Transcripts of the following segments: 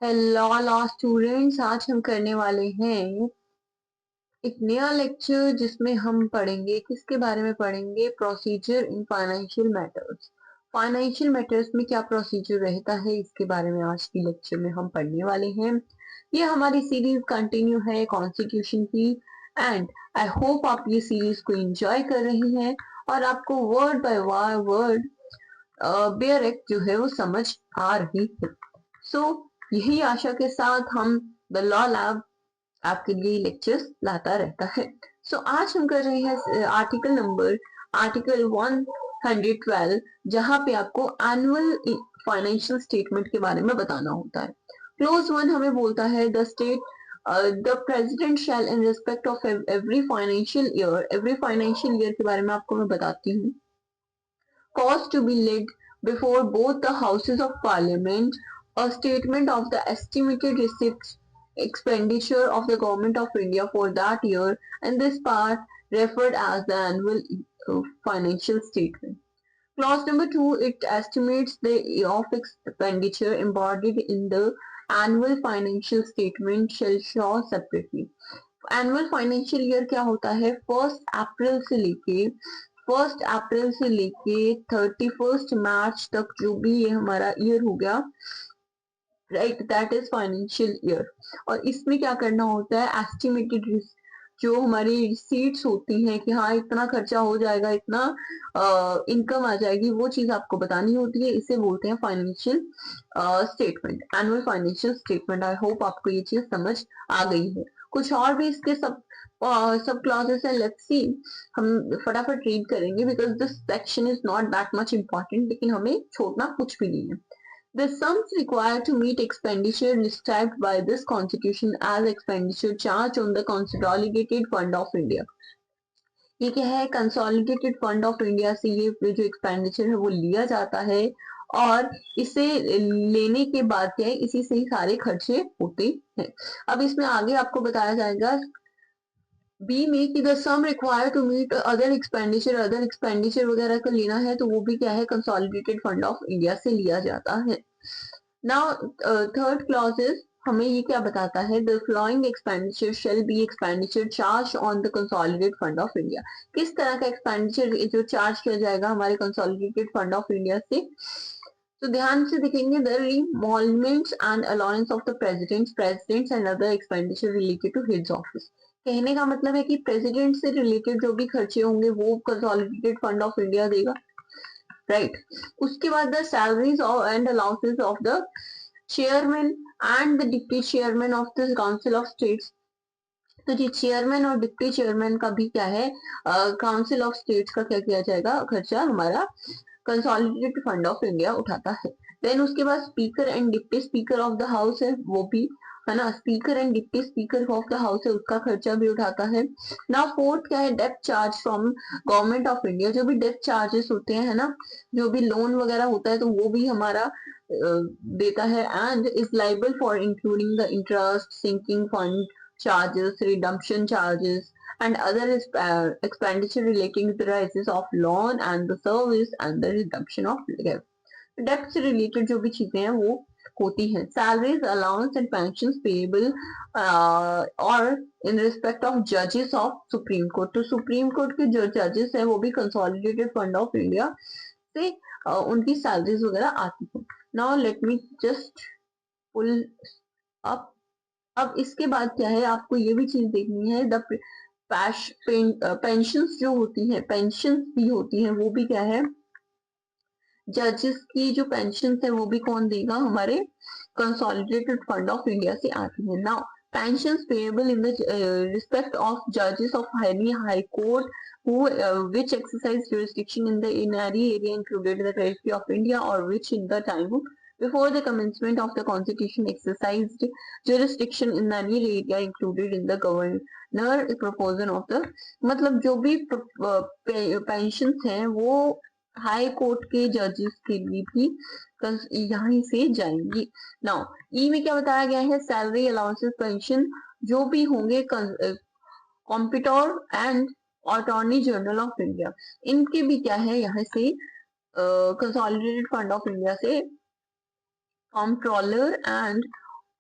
Hello law students, आज हम करने वाले हैं एक नया लेक्चर जिसमें हम पढ़ेंगे किसके बारे में पढ़ेंगे। Procedure in financial matters. Financial matters में क्या प्रोसीजर रहता है इसके बारे में आज की लेक्चर में हम पढ़ने वाले हैं। ये हमारी सीरीज कंटिन्यू है कॉन्स्टिट्यूशन की एंड आई होप आप ये सीरीज को एंजॉय कर रही हैं और आपको word by word bare act जो है वो समझ आ रही है। सो यही आशा के साथ हम द लॉ लैब आपके लिए लेक्चर्स लाता रहता है। सो आज हम कर रहे हैं आर्टिकल 112, जहां पे आपको एनुअल फाइनेंशियल स्टेटमेंट के बारे में बताना होता है। क्लोज वन हमें बोलता है the president shell in respect of every financial year के बारे में आपको मैं बताती हूँ। Cause to be laid before both the Houses of Parliament a statement of the estimated receipts expenditure of the Government of India for that year, and this part referred as the annual financial statement. Clause number 2, it estimates the year of expenditure embodied in the annual financial statement shall show separately. Annual financial year क्या होता है? 1 अप्रैल से लेके 31 मार्च तक जो भी ये हमारा ईयर हो गया, right, that is financial year. और इसमें क्या करना होता है? एस्टिमेटेड जो हमारी रिसीट्स होती हैं कि हाँ इतना खर्चा हो जाएगा, इतना इनकम आ जाएगी, वो चीज आपको बतानी होती है। इसे बोलते हैं financial statement, annual financial statement. I hope आपको ये चीज समझ आ गई है। कुछ और भी इसके सब क्लॉजेस है, लेट्स सी। हम फटाफट रीड करेंगे because this section is not that much important, लेकिन हमें छोड़ना कुछ भी नहीं है। The sums required to meet expenditure described by this constitution as expenditure charged on the Consolidated Fund of India. ये क्या है? कंसोलिडेटेड फंड ऑफ इंडिया से ये जो एक्सपेंडिचर है वो लिया जाता है और इसे लेने के बाद क्या है, इसी से ही सारे खर्चे होते हैं। अब इसमें आगे आपको बताया जाएगा बी में कि the sum required to meet other expenditure वगैरह का लेना है तो वो भी क्या है? कंसोलिडेटेड फंड ऑफ इंडिया से लिया जाता है। नाउ थर्ड क्लॉज इज, हमें ये क्या बताता है? The flowing expenditure shall be expenditure charge on the consolidated fund of India. किस तरह का एक्सपेंडिचर जो चार्ज किया जाएगा हमारे कंसोलिडेटेड फंड ऑफ इंडिया से? तो ध्यान से देखेंगे, the emoluments and allowance of the presidents and other expenditure related to his office. कहने का मतलब है कि प्रेसिडेंट से रिलेटेड जो भी खर्चे होंगे वो कंसोलिडेटेड फंड ऑफ इंडिया देगा, राइट। उसके बाद the salaries and allowances of the chairman and the deputy chairman of the council of states. तो ये चेयरमैन और डिप्टी चेयरमैन का भी क्या है? काउंसिल ऑफ स्टेट्स का क्या किया जाएगा? खर्चा हमारा कंसोलिडेटेड फंड ऑफ इंडिया उठाता है। देन उसके बाद speaker and deputy speaker of the house है, वो भी है ना, speaker and deputy speaker of the house है, उसका खर्चा भी उठाता है। नाउ फोर्थ क्या है? डेप्ट charge from government of India. जो भी डेप्ट चार्जेस होते हैं, है ना, जो भी लोन वगैरह होता है तो वो भी हमारा देता है। And is liable for including the interest, sinking fund charges, redemption charges, and other expenditure relating to the rises of loan and the service and the redemption of debt. डेप्ट से रिलेटेड जो भी चीजें हैं वो होती हैं। Salaries, allowance and pension payable और in respect of जजेस ऑफ सुप्रीम कोर्ट। तो सुप्रीम कोर्ट के जो जजेस हैं वो भी कंसोलिडेटेड फंड ऑफ इंडिया से उनकी सैलरीज वगैरह आती हैं। Now let me just pull up. अब इसके बाद क्या है? आपको ये भी चीज देखनी है, द पेंशंस जो होती हैं, पेंशंस भी होती हैं, वो भी क्या है? जजेस की जो पेंशन है वो भी कौन देगा? हमारे कंसोलिडेटेड फंड ऑफ इंडिया से आती है। Now pensions payable in the respect of judges of any high court who which exercise jurisdiction in any area included in the territory of India or which in the time before the commencement of the constitution exercised jurisdiction in any area included in the governor proposal of the, मतलब जो भी pension हैं वो high court के जजेस के लिए भी यहाँ से जाएंगी। नाउ ई में क्या बताया गया है? सैलरी, अलाउंसेस, पेंशन जो भी होंगे comptroller and attorney general of India, इनके भी क्या है? यहाँ से कंसोलिडेटेड फंड ऑफ इंडिया से controller and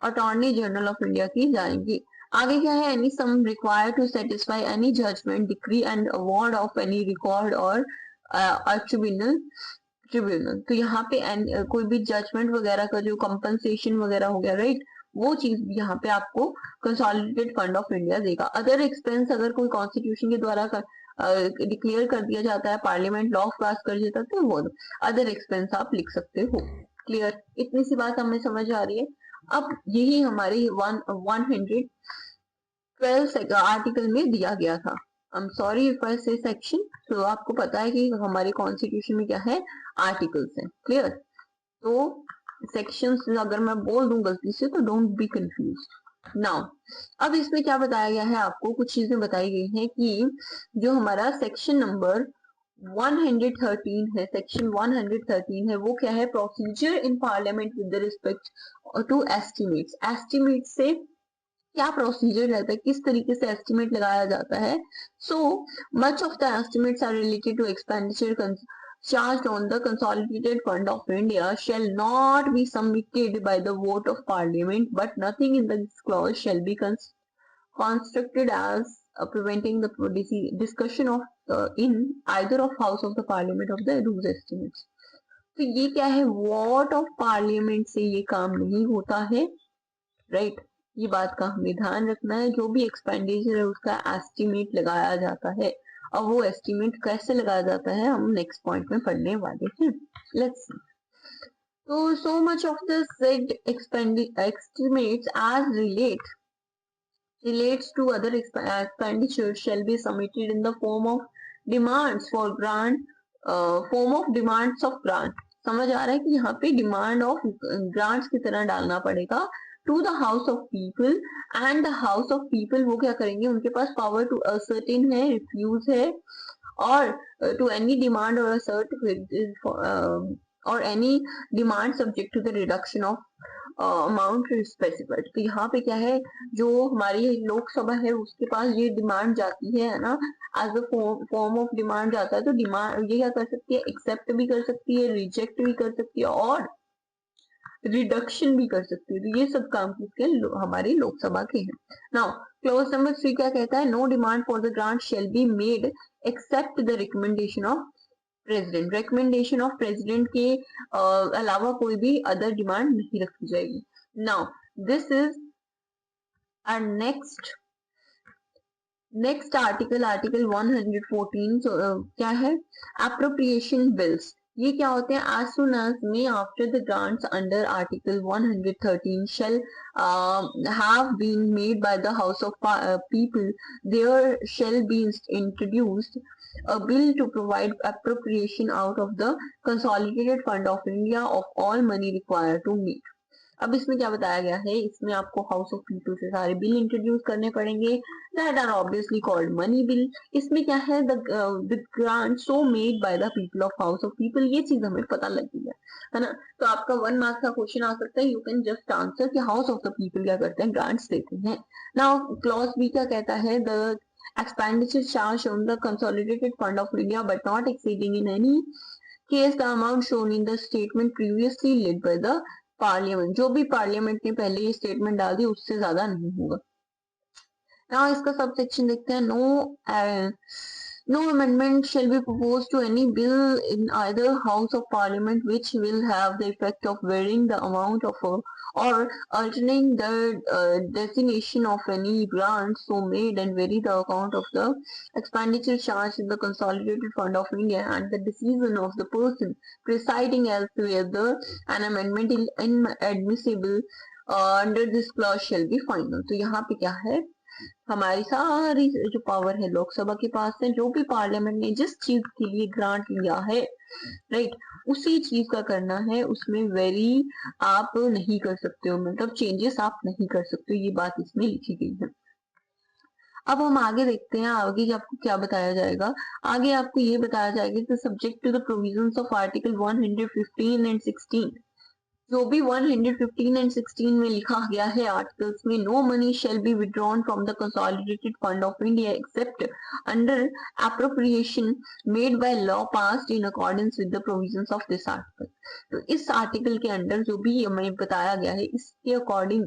attorney general of India की जाएंगी। आगे क्या है, any sum required to satisfy any judgement decree and award of any record और ट्रिब्यूनल ट्रिब्यूनल। तो यहाँ पे कोई भी जजमेंट वगैरह का जो कंपनसेशन वगैरह हो गया, राइट, वो चीज भी यहाँ पे आपको कंसोलिडेटेड फंड ऑफ इंडिया देगा। अदर एक्सपेंस अगर कोई कॉन्स्टिट्यूशन के द्वारा डिक्लेयर कर दिया जाता है, पार्लियामेंट लॉ पास कर देता है, तो वो अदर एक्सपेंस आप लिख सकते हो। क्लियर, इतनी सी बात हमें समझ आ रही है। अब यही हमारे 112 आर्टिकल में दिया गया था। I am sorry if I से सेक्शन, तो आपको पता है कि हमारे कॉन्स्टिट्यूशन में क्या है, आर्टिकल्स हैं। क्लियर, तो सेक्शंस अगर मैं बोल दूं गलती से तो डोंट बी कंफ्यूज। नाउ अब इसमें क्या बताया गया है, आपको कुछ चीजें बताई गई हैं कि जो हमारा सेक्शन नंबर 113 है, सेक्शन 113 है, वो क्या है, procedure in parliament with respect to estimates. Estimate से क्या प्रोसीजर रहता है, किस तरीके से एस्टिमेट लगाया जाता है। So much of the estimates are related to expenditure charged on the consolidated fund of India shall not be submitted by the vote of parliament, but nothing in this clause shall be constructed as preventing the discussion of in either of house of the parliament of the those estimates। तो ये क्या है, vote of parliament से ये काम नहीं होता है, राइट, ये बात का हमें ध्यान रखना है। जो भी एक्सपेंडिचर है उसका एस्टिमेट लगाया जाता है, और वो एस्टिमेट कैसे लगाया जाता है हम नेक्स्ट पॉइंट में पढ़ने वाले हैं। Let's see. तो so much of the said estimates as relates to other expenditures shall be submitted in the form of demands for grant, form of demands of grant। समझ आ रहा है कि यहाँ पे डिमांड ऑफ ग्रांट्स की तरह डालना पड़ेगा to the house of people, and the house of people वो क्या करेंगे, उनके पास पावर टू असर्टेन है, रिफ्यूज है, और टू एनी डिमांड और असर्ट और any demand subject to the reduction of amount specified. तो यहाँ पे क्या है, जो हमारी लोकसभा है उसके पास ये डिमांड जाती है ना, as a form of demand जाता है, तो डिमांड ये क्या कर सकती है, एक्सेप्ट भी कर सकती है, रिजेक्ट भी कर सकती है, और रिडक्शन भी कर सकती है। तो ये सब काम किसके, हमारी लोकसभा के हैं। नाउ क्लॉज नंबर 3 क्या कहता है, no demand for the grant shall be made except the recommendation of president. Recommendation of president के अलावा कोई भी अदर डिमांड नहीं रखी जाएगी। Now this is our next article, article 114। क्या है, अप्रोप्रिएशन बिल्स। ये क्या होते हैं, as soon as may after the grants under article 113 shall have been made by the house of people, there shall be introduced a bill to provide appropriation out of the consolidated fund of India of all money required to meet। अब इसमें क्या बताया गया है, इसमें आपको house of people से सारे बिल इंट्रोड्यूस करने पड़ेंगे, that are obviously called money bill. इसमें क्या है, the grant so made by the people of house of people, ये चीज हमें पता लग गई है ना। तो आपका 1 मार्क्स का क्वेश्चन आ सकता है, यू कैन जस्ट आंसर कि हाउस ऑफ द पीपल क्या करते हैं, ग्रांट्स देते हैं। नाउ क्लॉज बी क्या कहता है, the expenditure charged on the consolidated fund of India but not exceeding in any case the amount shown in the statement previously laid by the parliament. जो भी पार्लियामेंट ने पहले ये स्टेटमेंट डाल दी उससे ज्यादा नहीं होगा। ना इसका सब सेक्शन देखते हैं, no amendment shall be proposed to any bill in either house of parliament which will have the effect of varying the amount of or altering the designation of any grant so made and vary the account of the expenditure charged in the consolidated fund of India and the decision of the person presiding as to whether an amendment is inadmissible under this clause shall be final। तो यहाँ पे क्या है, हमारी सारी जो power है लोकसभा के पास है, जो भी पार्लियामेंट ने जिस चीज के लिए ग्रांट लिया है, राइट, उसी चीज का करना है, उसमें वेरी आप नहीं कर सकते हो, मतलब चेंजेस आप नहीं कर सकते हो, ये बात इसमें लिखी गई है। अब हम आगे देखते हैं, आगे आपको क्या बताया जाएगा। आगे आपको ये बताया जाएगा कि subject to the provisions of article 115 and 16, जो भी 115 एंड 16 में लिखा गया है आर्टिकल्स में, no money shall be withdrawn from the consolidated fund of India except under appropriation made by law passed in accordance with the provisions of this article. तो इस article के अंडर जो भी हमें बताया गया है इसके अकॉर्डिंग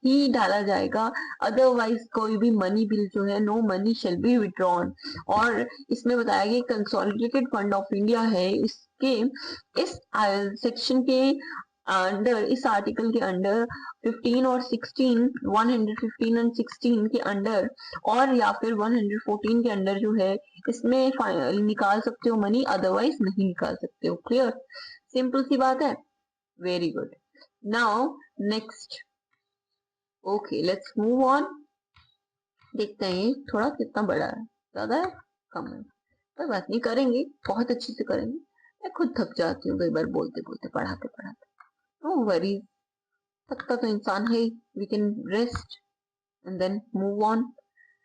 ही डाला जाएगा, अदरवाइज कोई भी मनी बिल जो है, no money shall be withdrawn. और इसमें बताया गया कंसोलिडेटेड फंड ऑफ इंडिया है, इसके इस सेक्शन के अंडर, इस आर्टिकल के अंडर 15 और 16, 115 एंड 16 के अंडर और या फिर 114 के अंडर जो है इसमें निकाल सकते हो मनी, अदरवाइज नहीं निकाल सकते हो। क्लियर, सिंपल सी बात है। Very good. Now next, okay let's move on. देखते हैं थोड़ा कितना बड़ा है, ज्यादा है कम है, कोई बात नहीं, करेंगे, बहुत अच्छे से करेंगे। मैं खुद थक जाती हूँ कई बार बोलते बोलते, पढ़ाते पढ़ाते। नो वरीज, थकता तो इंसान है। We can rest and then move on.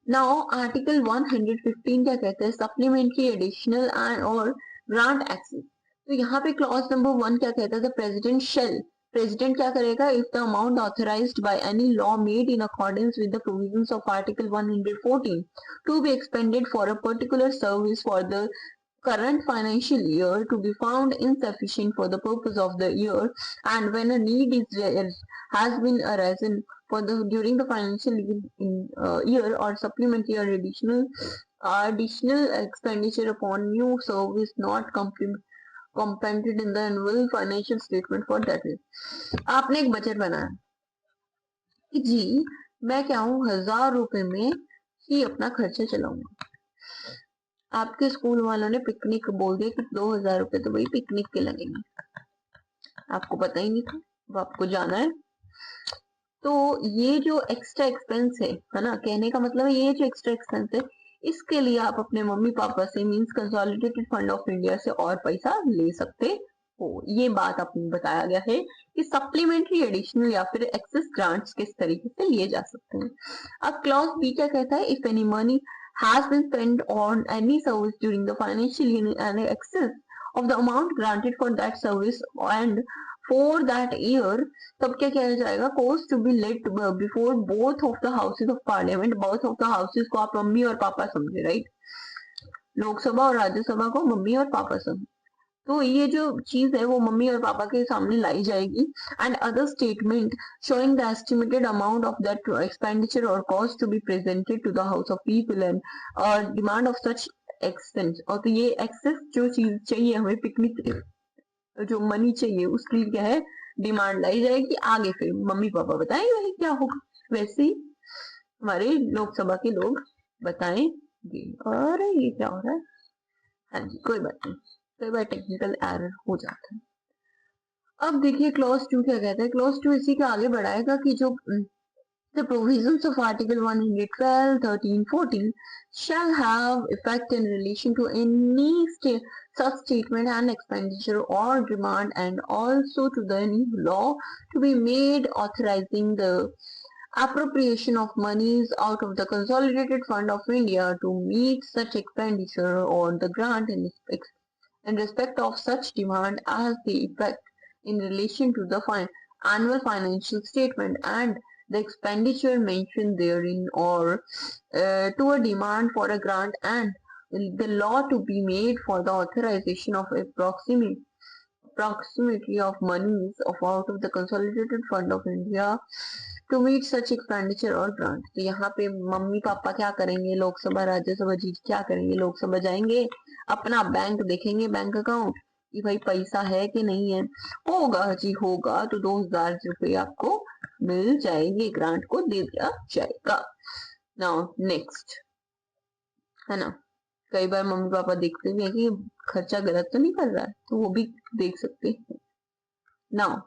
Now article 115 क्या कहते हैं, सप्लीमेंट्री, एडिशनल एंड और ग्रांट एक्सेस। तो यहाँ पे क्लॉज नंबर 1 क्या कहता है, द प्रेसिडेंट शेल, प्रेसिडेंट क्या करेगा, if the amount authorised by any law made in accordance with the provisions of article 114 to be expended for a particular service for the current financial year to be found insufficient for the purpose of the year, and when a need has been arisen for the during the financial year or supplementary or additional expenditure upon new service not compensated in the annual financial statement for that year। आपने एक budget बनाया कि जी मैं क्या हूँ 1000 रुपए में ही अपना खर्चा चलाऊंगा। आपके स्कूल वालों ने पिकनिक बोल दिया कि 2000 रुपए तो भाई पिकनिक के लगेंगे, आपको पता ही नहीं था, वो आपको जाना है। तो ये जो एक्स्ट्रा एक्सपेंस है ना, कहने का मतलब है ये जो एक्स्ट्रा एक्सपेंस है इसके लिए आप अपने मम्मी पापा से means consolidated fund of India से और पैसा ले सकते हो। ये बात आपको बताया गया है कि सप्लीमेंट्री, एडिशनल या फिर एक्सेस ग्रांट्स किस तरीके से लिए जा सकते हैं। अब क्लॉज बी क्या कहता है, if any money has been spent on any service during the financial year and excess of the amount granted for that service and for that year, तब क्या किया जाएगा, cost to be let before both of the houses of parliament। both of the houses को आप mummy और पापा समझे, right, Lok Sabha और राज्यसभा को मम्मी और पापा समझे। तो ये जो चीज है वो मम्मी और पापा के सामने लाई जाएगी। And other statement showing the estimated amount of that expenditure और cost to be presented to the house of people and demand of such expense. और तो ये एक्सेस जो चीज चाहिए हमें पिकनिक जो मनी चाहिए उसके लिए क्या है, डिमांड लाई जाएगी। आगे फिर मम्मी पापा बताएंगे वही क्या होगा, वैसे ही हमारे लोकसभा के लोग बताएंगे। और ये क्या हो रहा है, हाँ जी कोई बात नहीं, कई बार टेक्निकल एरर हो जाता है। अब देखिए क्लॉज 2 क्या कहता है, क्लॉज 2 इसी के आगे बढ़ाएगा कि जो the provisions of article 112, 13, 14 shall have effect in relation to any such statement and expenditure or demand, and also to the new law to be made authorizing the appropriation of monies out of the consolidated fund of India to meet such expenditure or the grant in respect of such demand as the effect in relation to the annual financial statement and the expenditure mentioned therein, or to a demand for a grant, and the law to be made for the authorization of approximately of monies of out of the consolidated fund of India to meet such expenditure और grant. तो यहाँ पे mummy papa क्या करेंगे, लोकसभा राज्यसभा जी क्या करेंगे, लोकसभा जाएंगे, अपना बैंक देखेंगे, बैंक अकाउंट कि भाई पैसा है कि नहीं है, होगा जी होगा तो 2000 रुपये आपको मिल जाएंगे, ग्रांट को दे दिया जाएगा। नाउ नेक्स्ट, है ना, कई बार मम्मी पापा देखते भी हैं कि खर्चा गलत तो नहीं कर रहा है, तो वो भी देख सकते हैं। नाउ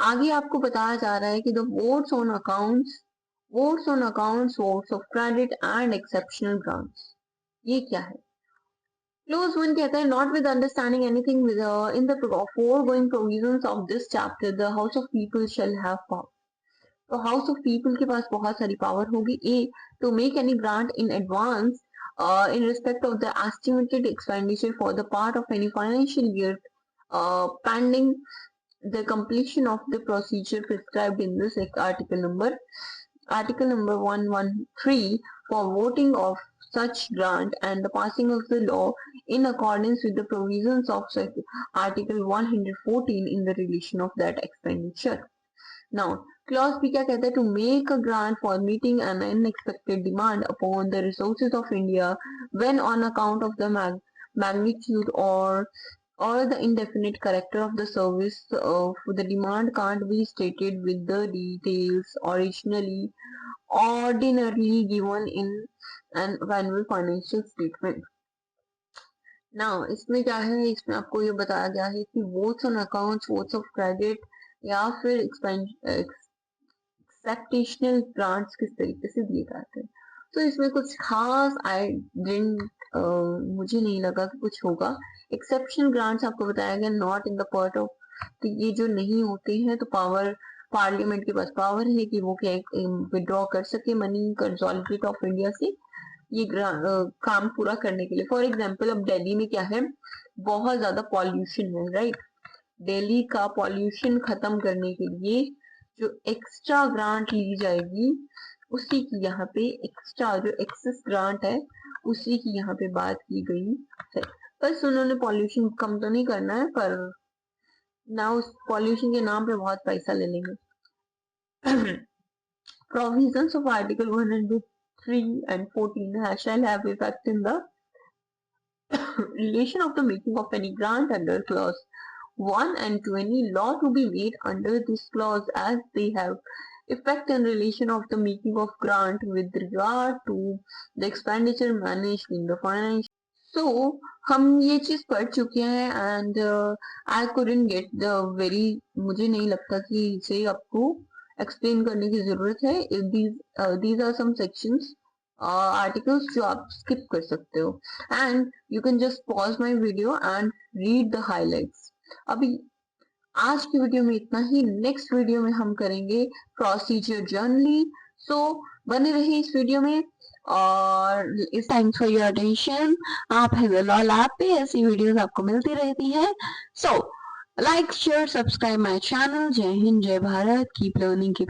आगे आपको बताया जा रहा है कि the votes on accounts, votes of credit and exceptional grants, ये क्या है। क्लोज 1 कहता है, not with understanding anything in the foregoing provisions of this chapter the house of people shall have power. तो हाउस ऑफ पीपल के पास बहुत सारी पावर होगी। A, to make any grant in advance in respect of the estimated expenditure for the part of any financial year pending the completion of the procedure prescribed in this article number 113 for voting of such grant and the passing of the law in accordance with the provisions of article 114 in the relation of that expenditure. Now clause B क्या कहता है, to make a grant for meeting an unexpected demand upon the resources of India when on account of the magnitude or the indefinite character of the service of the demand can't be stated with the details ordinarily given in an annual financial statement. Now इसमें क्या है, इसमें आपको ये बताया गया है कि votes on accounts, votes of credit या फिर एक्सेप्टेशनल ग्रांट्स किस तरीके से दिए जाते हैं। तो इसमें कुछ खास मुझे नहीं लगा कि कुछ होगा। एक्सेप्शनल ग्रांट्स आपको बताया गया not in the part of, तो ये जो नहीं होते हैं तो पार्लियामेंट के पास पावर है कि वो क्या विड्रॉ कर सके मनी कंसोलिडेट ऑफ इंडिया से ये काम पूरा करने के लिए। फॉर एग्जाम्पल अब दिल्ली में क्या है, बहुत ज्यादा पॉल्यूशन है, राइट। दिल्ली का पॉल्यूशन खत्म करने के लिए जो एक्स्ट्रा ग्रांट ली जाएगी उसी की यहाँ पे एक्स्ट्रा जो एक्सेस ग्रांट है उसी की यहाँ पे बात की गई है। बस उन्होंने पॉल्यूशन कम तो नहीं करना है, पर ना उस पॉल्यूशन के नाम पे बहुत पैसा ले लेंगे। Provisions of Article 103 and 14 shall have effect in the relation of the making of any grant under clause 1 and 2, any law to be made under this clause as they have effect in relation of the making of grant with regard to the expenditure managed in the financial. So हम ये चीज पढ़ चुके हैं and I couldn't get the very, मुझे नहीं लगता कि इसे आपको एक्सप्लेन करने की जरूरत है। these are some sections articles जो आप स्किप कर सकते हो and you can just pause my video and read the highlights. अभी आज की वीडियो में इतना ही, नेक्स्ट वीडियो में हम करेंगे प्रोसीजर जर्नली। सो बने रहिए इस वीडियो में और इस थैंक्स फॉर योर अटेंशन। आप लॉ लैब पे ऐसी वीडियोस आपको मिलती रहती है। So like share subscribe my channel. जय हिंद जय भारत, कीप लर्निंग।